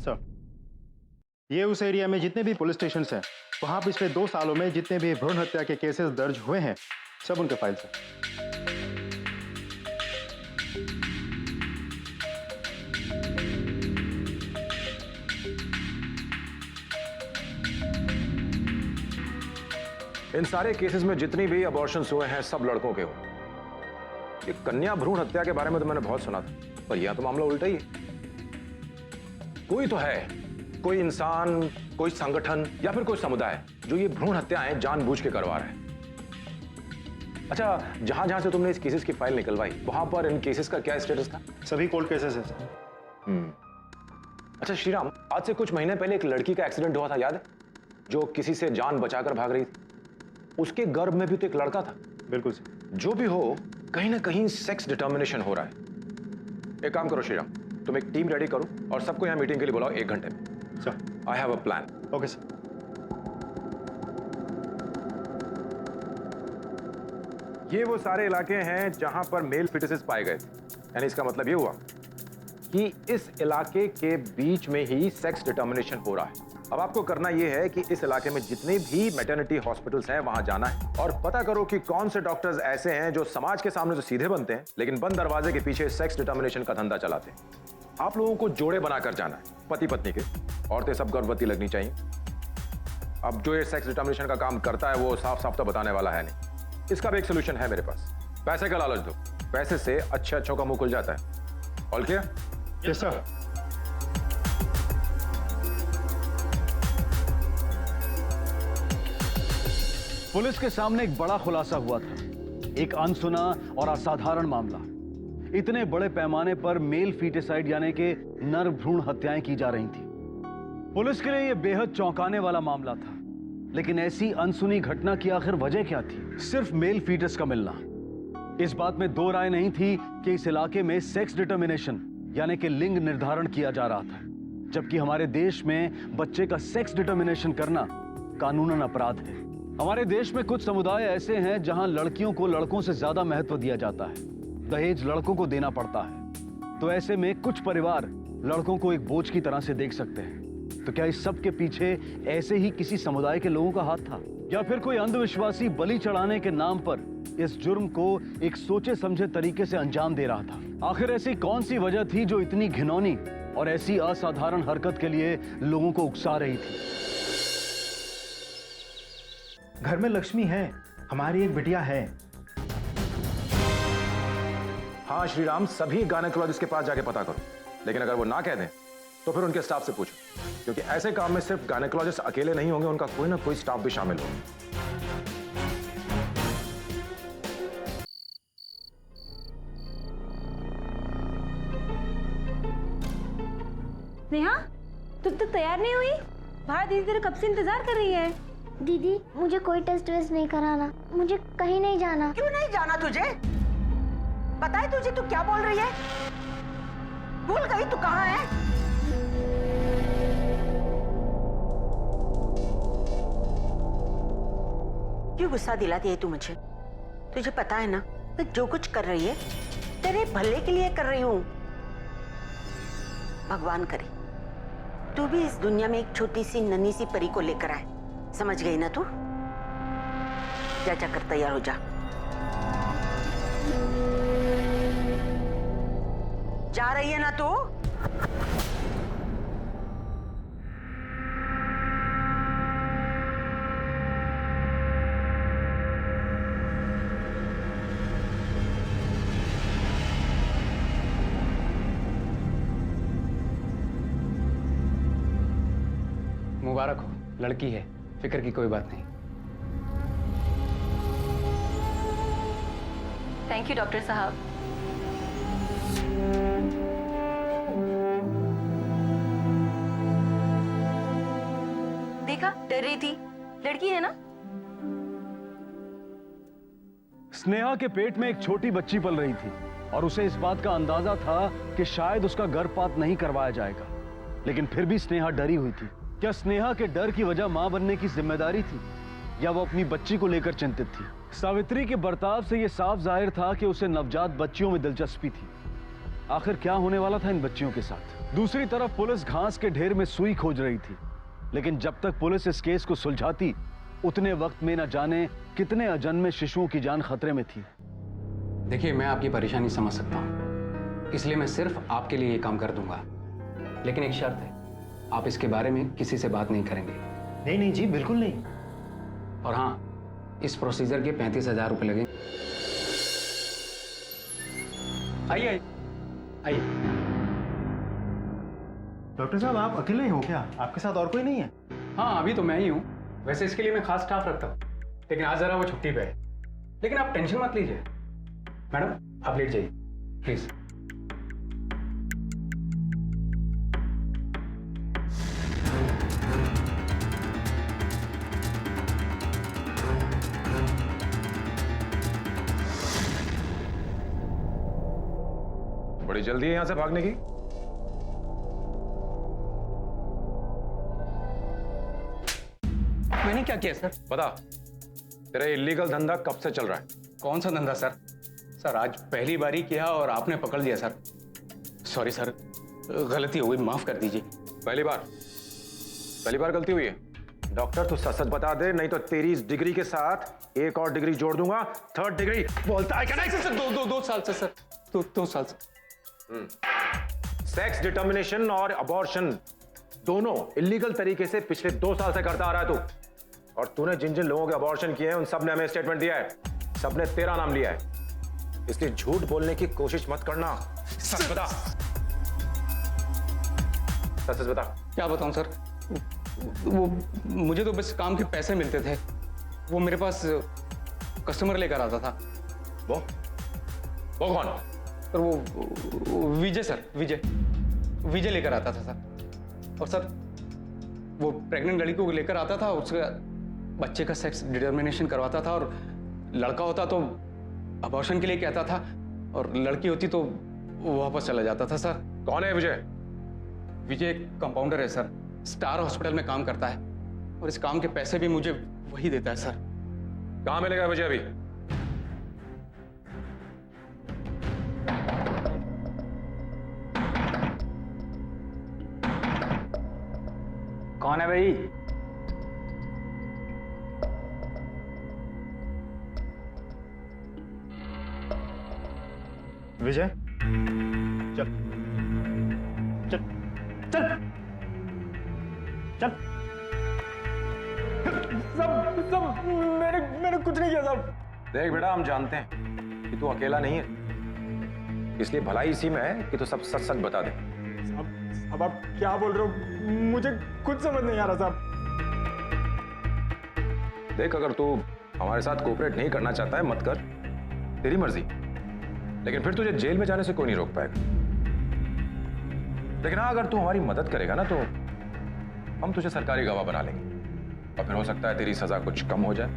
Sir, ये उस area में जितने भी पुलिस स्टेशन हैं, वहां पिछले 2 सालों में जितने भी भ्रूण हत्या के केसेस दर्ज हुए हैं, सब उनके फाइल्स हैं। इन सारे केसेस में जितनी भी अबॉर्शंस हुए हैं सब लड़कों के हुए। ये कन्या भ्रूण हत्या के बारे में तो मैंने बहुत सुना था, पर यह तो मामला उल्टा ही है। कोई तो है, कोई इंसान, कोई संगठन या फिर कोई समुदाय जो ये भ्रूण हत्याएं जानबूझ के करवा रहा है। अच्छा, जहां जहां से तुमने इस केसेस की फाइल निकलवाई, वहां पर इन केसेस का क्या स्टेटस था? सभी कोल्ड केसेस हैं सर। अच्छा श्रीराम, आज से कुछ महीने पहले एक लड़की का एक्सीडेंट हुआ था, याद है? जो किसी से जान बचाकर भाग रही थी। उसके गर्भ में भी तो एक लड़का था। बिल्कुल सर। जो भी हो, कहीं ना कहीं सेक्स डिटर्मिनेशन हो रहा है। एक काम करो श्रीराम, तुम एक टीम रेडी करो और सबको यहाँ मीटिंग के लिए बुलाओ 1 घंटे में। Sir, I have a plan. Okay sir. ये वो सारे इलाके हैं जहां पर मेल फिटसेस पाए गए थे। यानी इसका मतलब ये हुआ कि इस इलाके के बीच में ही सेक्स डिटर्मिनेशन हो रहा है। अब आपको करना यह है कि इस इलाके में जितने भी मैटरनिटी हॉस्पिटल्स हैं वहां जाना है और पता करो कि कौन से डॉक्टर्स ऐसे हैं जो समाज के सामने तो सीधे बनते हैं लेकिन बंद दरवाजे के पीछे सेक्स डिटर्मिनेशन का धंधा चलाते हैं। आप लोगों को जोड़े बनाकर जाना है, पति पत्नी के। औरतें सब गर्भवती लगनी चाहिए। अब जो ये सेक्स डिटर्मिनेशन का काम करता है वो साफ साफ तो बताने वाला है नहीं। इसका भी एक सोल्यूशन है मेरे पास। पैसे का लालच दो, पैसे से अच्छे अच्छों का मुंह खुल जाता है। All clear? Yes sir. Police के सामने एक बड़ा खुलासा हुआ था, एक अनसुना और असाधारण मामला। इतने बड़े पैमाने पर मेल फीटिसाइड यानी कि नर भ्रूण हत्याएं की जा रही थी। पुलिस के लिए यह बेहद चौंकाने वाला मामला था, लेकिन ऐसी अनसुनी घटना की आखिर वजह क्या थी? सिर्फ मेल फीटस का मिलना। इस बात में दो राय नहीं थी कि इस इलाके में सेक्स डिटर्मिनेशन यानी कि लिंग निर्धारण किया जा रहा था, जबकि हमारे देश में बच्चे का सेक्स डिटर्मिनेशन करना कानूनन अपराध है। हमारे देश में कुछ समुदाय ऐसे हैं जहां लड़कियों को लड़कों से ज्यादा महत्व दिया जाता है, दहेज लड़कों को देना पड़ता है। तो ऐसे में कुछ परिवार लड़कों को एक बोझ की तरह से देख सकते हैं। तो क्या इस सब के पीछे ऐसे ही किसी समुदाय के लोगों का हाथ था, या फिर कोई अंधविश्वासी बलि चढ़ाने के नाम पर इस जुर्म को एक सोचे समझे तरीके से अंजाम दे रहा था? आखिर ऐसी कौन सी वजह थी जो इतनी घिनौनी और ऐसी असाधारण हरकत के लिए लोगों को उकसा रही थी? घर में लक्ष्मी है, हमारी एक बिटिया है। हाँ श्रीराम, सभी गायनेकोलॉजिस्ट के पास जाके पता करो, लेकिन अगर वो ना कह दें तो फिर उनके स्टाफ से पूछो, क्योंकि ऐसे काम में सिर्फ गायनेकोलॉजिस्ट अकेले नहीं होंगे, उनका कोई ना कोई स्टाफ भी शामिल होगा। नेहा, तुम तो तैयार नहीं हुई? बाहर दीदी तेरे कब से इंतजार कर रही है। दीदी, मुझे कोई टेस्ट वेस्ट नहीं कराना, मुझे कहीं नहीं जाना। क्यों नहीं जाना तुझे? पता है तुझे तू क्या बोल रही है? भूल गई तू कहाँ है? क्यों गुस्सा दिलाती है तू मुझे? तुझे पता है ना मैं जो कुछ कर रही है तेरे भले के लिए कर रही हूँ। भगवान करे तू भी इस दुनिया में एक छोटी सी नन्ही सी परी को लेकर आए। समझ गई ना तू? जा जाकर तैयार हो जा। जा रही है ना तू? मुबारक हो, लड़की है, फिक्र की कोई बात नहीं। थैंक यू डॉक्टर साहब। देखा, डर रही थी, लड़की है ना। स्नेहा के पेट में एक छोटी बच्ची पल रही थी और उसे इस बात का अंदाजा था कि शायद उसका गर्भपात नहीं करवाया जाएगा, लेकिन फिर भी स्नेहा डरी हुई थी। क्या स्नेहा के डर की वजह मां बनने की जिम्मेदारी थी, या वो अपनी बच्ची को लेकर चिंतित थी? सावित्री के बर्ताव से यह साफ जाहिर था कि उसे नवजात बच्चियों में दिलचस्पी थी। आखिर क्या होने वाला था इन बच्चियों के साथ। दूसरी तरफ पुलिस घास के ढेर में सुई खोज रही थी, लेकिन जब तक पुलिस इस केस को सुलझाती उतने वक्त में न जाने कितने अजन्मे शिशुओं की जान खतरे में थी। देखिए, मैं आपकी परेशानी समझ सकता हूँ, इसलिए मैं सिर्फ आपके लिए ये काम कर दूंगा, लेकिन एक शर्त है, आप इसके बारे में किसी से बात नहीं करेंगे। नहीं नहीं जी, बिल्कुल नहीं। और हाँ, इस प्रोसीजर के 35,000 रुपए लगेंगे। आइए आइए आइए। डॉक्टर साहब, आप अकेले ही हो क्या? आपके साथ और कोई नहीं है? हाँ, अभी तो मैं ही हूँ। वैसे इसके लिए मैं खास स्टाफ रखता हूँ, लेकिन आज जरा वो छुट्टी पे है। लेकिन आप टेंशन मत लीजिए। मैडम, आप लेट जाइए प्लीज। बड़ी जल्दी है यहां से भागने की। मैंने क्या किया सर? बता, तेरा इलीगल धंधा कब से चल रहा है? कौन सा धंधा सर? सर, आज पहली बारी किया और आपने पकड़ लिया सर। सॉरी सर, गलती हो गई, माफ कर दीजिए। पहली बार गलती हुई है। डॉक्टर, तू सच सच बता दे, नहीं तो तेरी इस डिग्री के साथ एक और डिग्री जोड़ दूंगा, 3rd डिग्री। बोलता है क्या? नहीं सर, दो साल से सर, दो साल से। सेक्स डिटर्मिनेशन और अबॉर्शन दोनों इलीगल तरीके से पिछले 2 साल से करता आ रहा है तू। और तूने जिन जिन लोगों के अबॉर्शन किए हैं उन सब ने हमें स्टेटमेंट दिया है, सबने तेरा नाम लिया है। इसलिए झूठ बोलने की कोशिश मत करना। सच बता, सच बता। क्या बताऊं सर, वो मुझे तो बस काम के पैसे मिलते थे। वो मेरे पास कस्टमर लेकर आता था। वो कौन? सर, वो विजय सर, विजय लेकर आता था सर। और सर, वो प्रेग्नेंट लड़की को लेकर आता था, उसका बच्चे का सेक्स डिटर्मिनेशन करवाता था, और लड़का होता तो अबॉर्शन के लिए कहता था, और लड़की होती तो वो वापस चला जाता था सर। कौन है विजय? विजय एक कंपाउंडर है सर, स्टार हॉस्पिटल में काम करता है, और इस काम के पैसे भी मुझे वही देता है सर। कहां मिलेगा विजय अभी? कौन है भाई? विजय, चल चल चल चल। सब मैंने कुछ नहीं किया साहब। देख बेटा, हम जानते हैं कि तू अकेला नहीं है, इसलिए भलाई इसी में है कि तू सब सच सच बता दे। अब आप क्या बोल रहे हो? मुझे कुछ समझ नहीं आ रहा साहब। देख, अगर तू हमारे साथ कोऑपरेट नहीं करना चाहता है मत कर, तेरी मर्जी, लेकिन फिर तुझे जेल में जाने से कोई नहीं रोक पाएगा। लेकिन हाँ, अगर तू हमारी मदद करेगा ना तो हम तुझे सरकारी गवाह बना लेंगे, और फिर हो सकता है तेरी सजा कुछ कम हो जाए,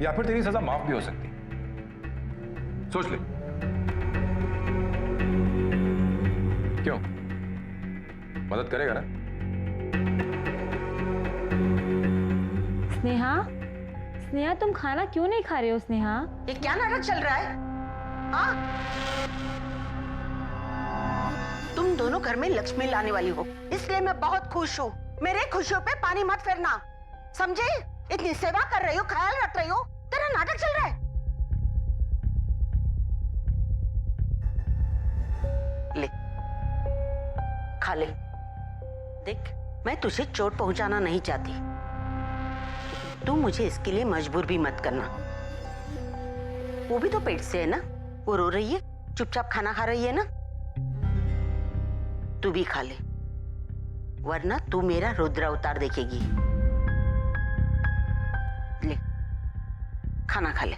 या फिर तेरी सजा माफ भी हो सकती है। सोच ले। क्यों, मदद करेगा ना? स्नेहा, तुम खाना क्यों नहीं खा रहे हो स्नेहा? ये क्या नाटक चल रहा है? हाँ? तुम दोनों घर में लक्ष्मी लाने वाली हो, इसलिए मैं बहुत खुश हूँ। मेरे खुशियों पे पानी मत फेरना, समझे? इतनी सेवा कर रही हो, ख्याल रख रही हो, तेरा नाटक चल रहा है। ले, खा ले। देख, मैं तुझे चोट पहुंचाना नहीं चाहती, तू मुझे इसके लिए मजबूर भी मत करना। वो भी तो पेट से है ना, वो रो रही है, चुपचाप खाना खा रही है ना। तू भी खा ले, वरना तू मेरा रुद्र अवतार देखेगी। ले, खाना खा ले।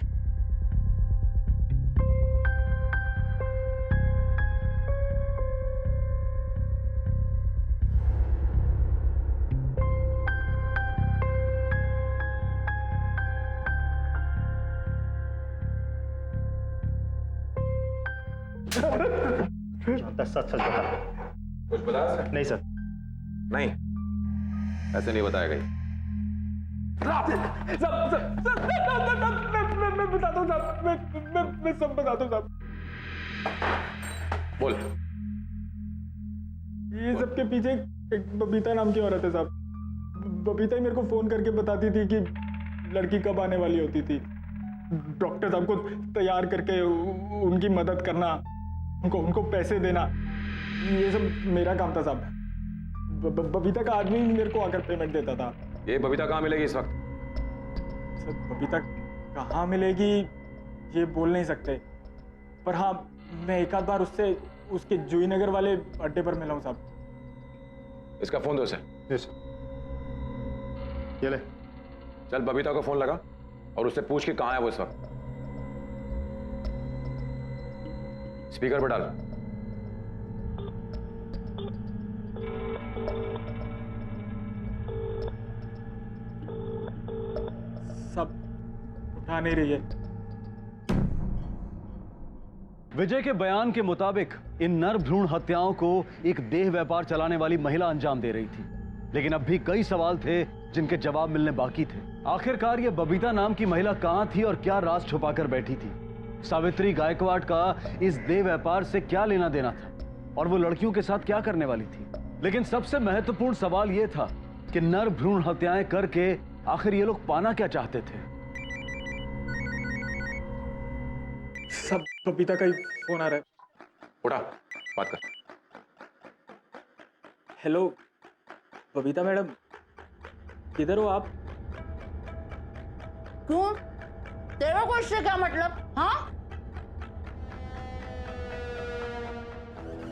सच सच बता। कुछ बता सर? नहीं सर। नहीं, ऐसे नहीं बताएगा ये। मैं बताता हूँ साहब, मैं सब बताता हूँ साहब। बोल। ये सबके पीछे एक बबीता नाम की औरत है साहब। बबीता ही मेरे को फोन करके बताती थी कि लड़की कब आने वाली होती थी। डॉक्टर साहब को तैयार करके उनकी मदद करना, उनको पैसे देना, ये सब मेरा काम था साहब। बबीता का आदमी मेरे को आकर पेमेंट देता था। ये बबीता कहाँ मिलेगी इस वक्त? सर बबीता कहाँ मिलेगी ये बोल नहीं सकते, पर हाँ मैं एक आध बार उससे उसके जूही नगर वाले अड्डे पर मिला हूँ साहब। इसका फोन दो उसे। यस ये ले। चल बबीता को फोन लगा और उससे पूछ के कहाँ है वो इस वक्त। स्पीकर पर डाल। सब उठा नहीं रही है। विजय के बयान के मुताबिक इन नर भ्रूण हत्याओं को एक देह व्यापार चलाने वाली महिला अंजाम दे रही थी, लेकिन अब भी कई सवाल थे जिनके जवाब मिलने बाकी थे। आखिरकार ये बबीता नाम की महिला कहां थी और क्या राज छुपाकर बैठी थी? सावित्री गायकवाड़ का इस देह व्यापार से क्या लेना देना था और वो लड़कियों के साथ क्या करने वाली थी? लेकिन सबसे महत्वपूर्ण सवाल यह था कि नर भ्रूण हत्याएं करके आखिर ये लोग पाना क्या चाहते थे? सब बबीता का ही फोन आ रहा है। उठा, बात कर। हेलो बबीता मैडम, किधर हो आप? क्यों? तेरे को इससे क्या मतलब? हाँ?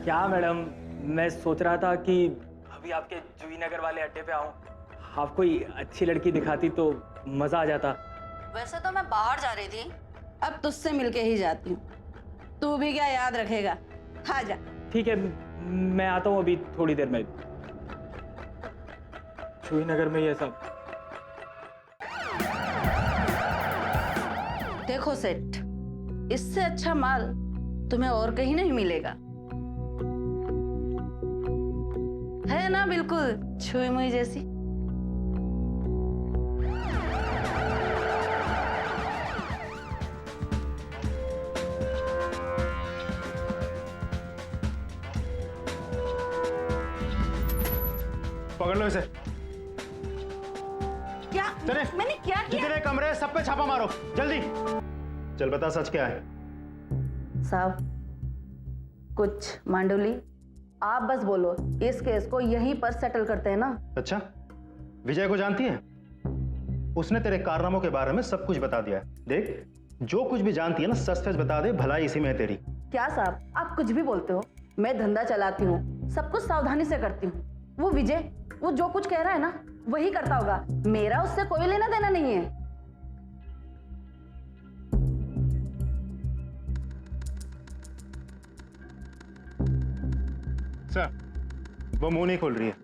क्या मैडम, मैं सोच रहा था कि अभी आपके जूही नगर वाले अड्डे पे आऊं, आप कोई अच्छी लड़की दिखाती तो मजा आ जाता। वैसे तो मैं बाहर जा रही थी, अब तुझसे मिलके ही जाती हूँ। तू भी क्या याद रखेगा? आ जा। ठीक है, मैं आता हूँ अभी थोड़ी देर में। जूही नगर में ये सब। देखो सेठ, इससे अच्छा माल तुम्हें और कहीं नहीं मिलेगा। है ना बिल्कुल छुई मुई जैसी। पकड़ लो इसे। क्या? चले। मैंने क्या किया? जितने कमरे सब पे छापा मारो जल्दी। चल बता सच क्या है? साहब कुछ मांडुली, आप बस बोलो, इस केस को यहीं पर सेटल करते हैं ना? अच्छा, विजय को जानती है? उसने तेरे कारनामों के बारे में सब कुछ बता दिया है। देख, जो कुछ भी जानती है ना सच सच बता दे, भलाई इसी में है तेरी। क्या साहब, आप कुछ भी बोलते हो? मैं धंधा चलाती हूँ, सब कुछ सावधानी से करती हूँ। वो विजय, वो जो कुछ कह रहा है ना वही करता होगा, मेरा उससे कोई लेना देना नहीं है। सर, वो मुंह नहीं खोल रही है।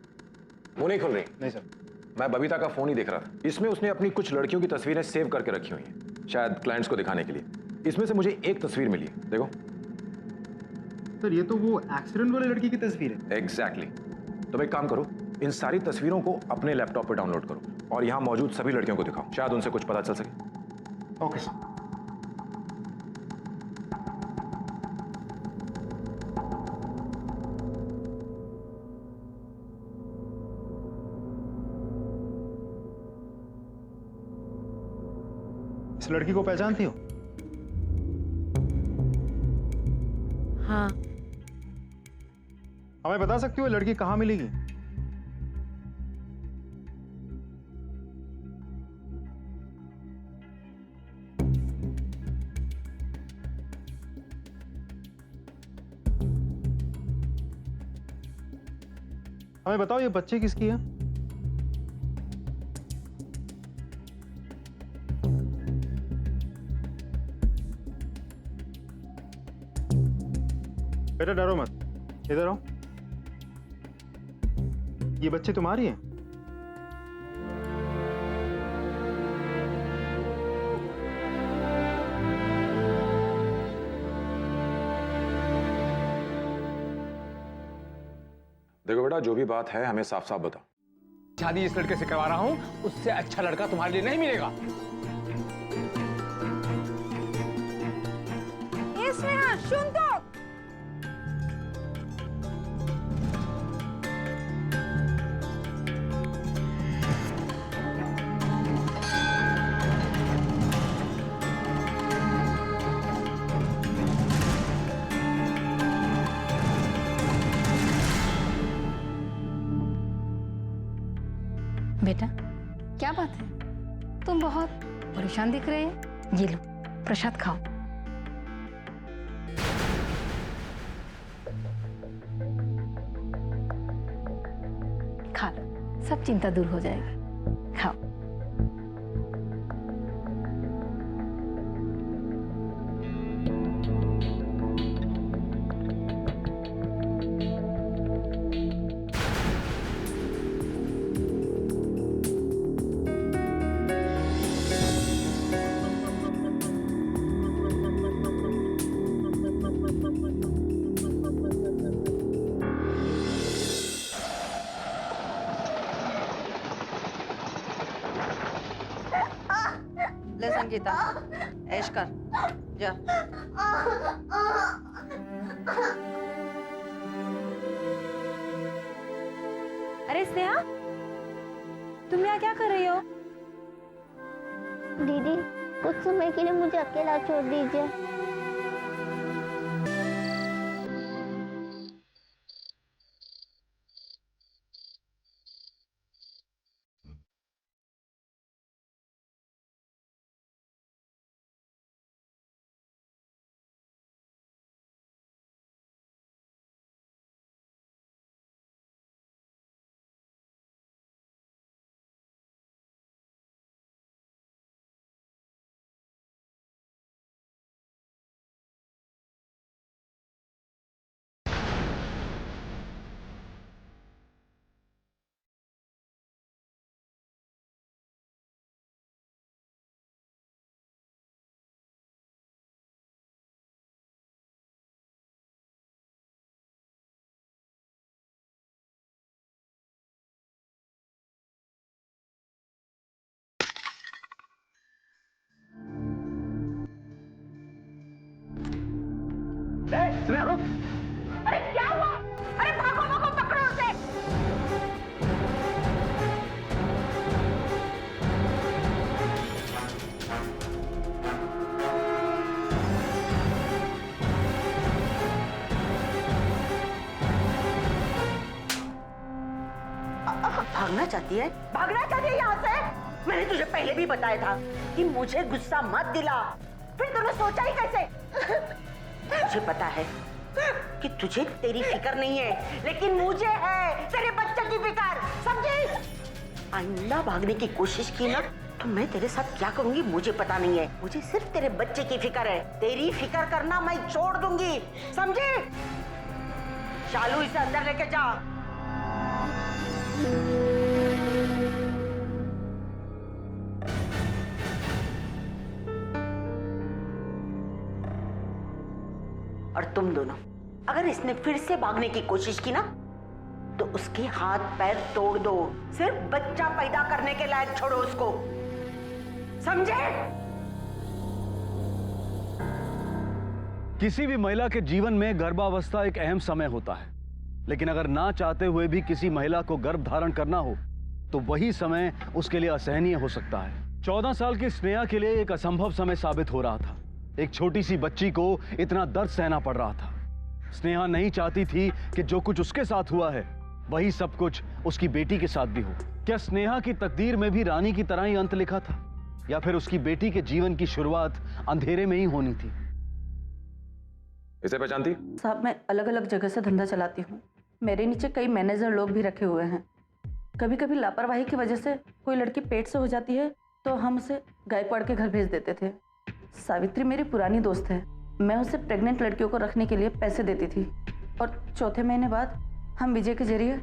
मुंह नहीं खुल रही? नहीं सर। मैं बबीता का फोन ही देख रहा था। इसमें उसने अपनी कुछ लड़कियों की तस्वीरें सेव करके रखी हुई हैं, शायद क्लाइंट्स को दिखाने के लिए। इसमें से मुझे एक तस्वीर मिली है, देखो। सर ये तो वो एक्सीडेंट वाली लड़की की तस्वीर है। एग्जैक्टली। तुम एक काम करो, इन सारी तस्वीरों को अपने लैपटॉप पर डाउनलोड करो और यहाँ मौजूद सभी लड़कियों को दिखाओ, शायद उनसे कुछ पता चल सके। Okay sir. इस लड़की को पहचानती हो? हाँ। हमें बता सकती हो लड़की कहाँ मिलेगी? हमें बताओ ये बच्चे किसकी है? बेटा डरो मत, इधर आओ। ये बच्चे तुम्हारी हैं? देखो बेटा, जो भी बात है हमें साफ साफ बताओ। शादी इस लड़के से करवा रहा हूं, उससे अच्छा लड़का तुम्हारे लिए नहीं मिलेगा। इसमें हाँ सुन तो। बेटा क्या बात है, तुम बहुत परेशान दिख रहे हैं। ये लो प्रसाद खाओ। खा लो, सब चिंता दूर हो जाएगी। खाओ। ले संगीता, ऐश कर जा। अरे स्नेहा, तुम यहाँ क्या कर रही हो? दीदी कुछ समय के लिए मुझे अकेला छोड़ दीजिए। अरे क्या हुआ? अरे भागो भागो, पकड़ो उसे। भागना चाहती है? भागना चाहती है यहाँ से? मैंने तुझे पहले भी बताया था कि मुझे गुस्सा मत दिला। फिर तूने सोचा ही कैसे? मुझे पता है कि तुझे तेरी फिक्र नहीं है, लेकिन मुझे है तेरे बच्चे की फिक्र, समझी? आइंदा भागने की कोशिश की ना तो मैं तेरे साथ क्या करूंगी मुझे पता नहीं है। मुझे सिर्फ तेरे बच्चे की फिक्र है। तेरी फिक्र करना मैं छोड़ दूंगी, समझी? शालू, इसे अंदर लेके जा। और तुम दोनों, अगर इसने फिर से भागने की कोशिश की ना तो उसके हाथ पैर तोड़ दो। सिर्फ बच्चा पैदा करने के लायक छोड़ो उसको, समझे? किसी भी महिला के जीवन में गर्भावस्था एक अहम समय होता है, लेकिन अगर ना चाहते हुए भी किसी महिला को गर्भ धारण करना हो तो वही समय उसके लिए असहनीय हो सकता है। 14 साल की स्नेहा के लिए एक असंभव समय साबित हो रहा था। एक छोटी सी बच्ची को इतना दर्द सहना पड़ रहा था। स्नेहा नहीं चाहती थी कि जो कुछ उसके साथ हुआ है वही सब कुछ उसकी बेटी के साथ भी हो। क्या स्नेहा की तकदीर में भी रानी की तरह ही अंत लिखा था, या फिर उसकी बेटी के जीवन की शुरुआत अंधेरे में ही होनी थी? इसे पहचानती? साहब, मैं अलग अलग जगह से धंधा चलाती हूँ। मेरे नीचे कई मैनेजर लोग भी रखे हुए हैं। कभी कभी लापरवाही की वजह से कोई लड़की पेट से हो जाती है तो हम उसे गायकवाड़ के घर भेज देते थे। सावित्री मेरी पुरानी दोस्त है। मैं उसे प्रेग्नेंट लड़कियों को रखने के लिए पैसे देती थी और चौथे महीने बाद हम विजय के जरिए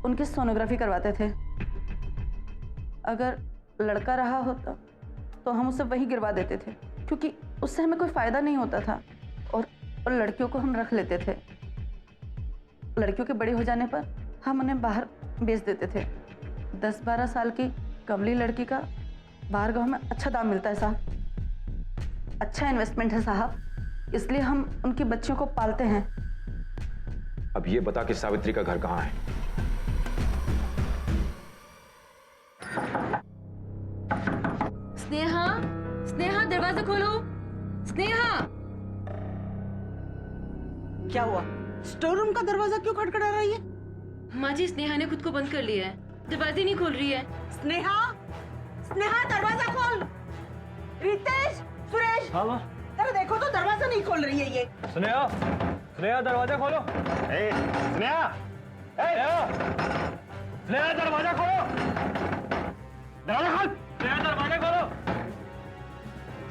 उनकी सोनोग्राफी करवाते थे। अगर लड़का रहा होता तो हम उसे वहीं गिरवा देते थे, क्योंकि उससे हमें कोई फ़ायदा नहीं होता था, और लड़कियों को हम रख लेते थे। लड़कियों के बड़े हो जाने पर हम उन्हें बाहर बेच देते थे। 10-12 साल की कमली लड़की का बाहर गाँव में अच्छा दाम मिलता है साहब। अच्छा इन्वेस्टमेंट है साहब, इसलिए हम उनकी बच्चियों को पालते हैं। अब ये बता कि सावित्री का घर कहाँ है? स्नेहा, स्नेहा दरवाजा खोलो। स्नेहा, क्या हुआ? स्टोर रूम का दरवाजा क्यों खटखटा रही है? माँ जी स्नेहा ने खुद को बंद कर लिया है। दरवाजे नहीं खोल रही है। स्नेहा, स्नेहा दरवाजा खोल। रितेश, सुरेश, हाँ माँ। जरा देखो तो दरवाजा नहीं खोल रही है ये। स्नेहा, स्नेहा दरवाजा खोलो। ए, स्नेहा! स्नेहा दरवाजा खोलो। दरवाजा खोल। स्नेहा दरवाजा खोलो।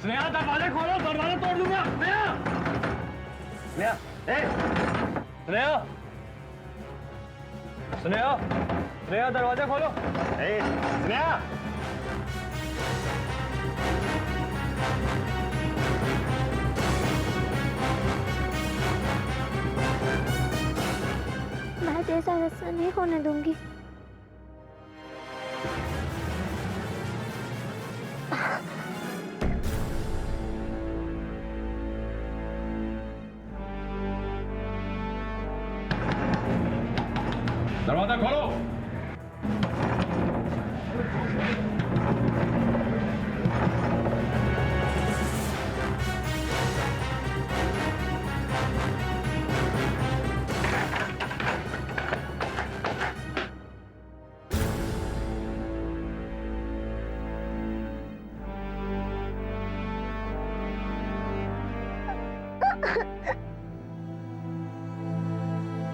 स्नेहा दरवाजा खोलो, दरवाजा तोड़ दूंगा। स्नेहा, स्नेहा, स्नेहा, स्नेहा, स्नेहा दरवाजा खोलो। ए, स्नेहा! मैं जैसा वैसा नहीं होने दूंगी। दरवाजा खोलो।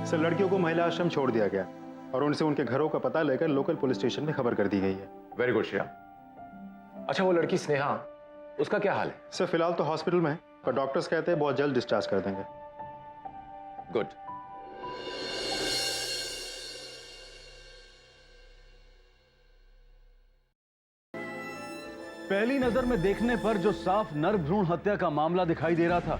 सर, लड़कियों को महिला आश्रम छोड़ दिया गया और उनसे उनके घरों का पता लेकर लोकल पुलिस स्टेशन में खबर कर दी गई है। Very good Shreya. अच्छा, वो लड़की स्नेहा, उसका क्या हाल है? सर, फिलहाल तो हॉस्पिटल में है, पर डॉक्टर्स कहते हैं बहुत जल्द डिस्चार्ज कर देंगे। गुड। पहली नजर में देखने पर जो साफ नर भ्रूण हत्या का मामला दिखाई दे रहा था,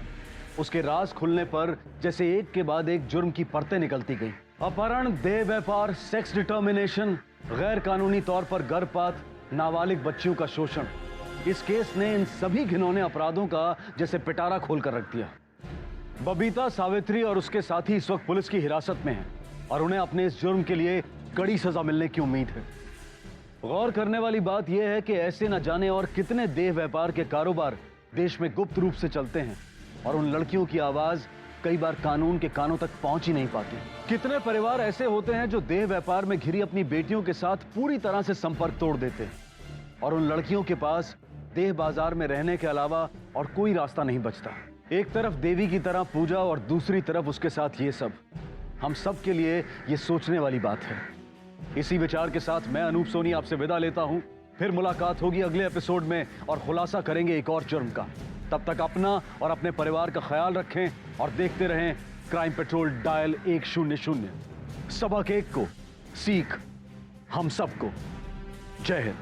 उसके राज खुलने पर जैसे एक के बाद एक जुर्म की परतें निकलती गई। अपहरण, देह व्यापार, सेक्स डिटर्मिनेशन, गैर कानूनी तौर पर गर्भपात, नाबालिग बच्चियों का शोषण। इस केस ने इन सभी घिनौने अपराधों का जैसे पिटारा खोल कर रख दिया। बबीता, सावित्री और उसके साथी इस वक्त पुलिस की हिरासत में हैं और उन्हें अपने इस जुर्म के लिए कड़ी सजा मिलने की उम्मीद है। गौर करने वाली बात यह है कि ऐसे न जाने और कितने देह व्यापार के कारोबार देश में गुप्त रूप से चलते हैं और उन लड़कियों की आवाज कई बार कानून के कानों तक पहुंच ही नहीं पाती। कितने परिवार ऐसे होते हैं जो देह व्यापार में घिरी अपनी बेटियों के साथ पूरी तरह से संपर्क तोड़ देते हैं और उन लड़कियों के पास देह बाजार में रहने के अलावा और कोई रास्ता नहीं बचता। एक तरफ देवी की तरह पूजा और दूसरी तरफ उसके साथ ये सब। हम सब के लिए ये सोचने वाली बात है। इसी विचार के साथ मैं अनूप सोनी आपसे विदा लेता हूं। फिर मुलाकात होगी अगले एपिसोड में और खुलासा करेंगे एक और जुर्म का। तब तक अपना और अपने परिवार का ख्याल रखें और देखते रहें क्राइम पेट्रोल डायल 100। सबक एक को, सीख हम सबको। जय हिंद।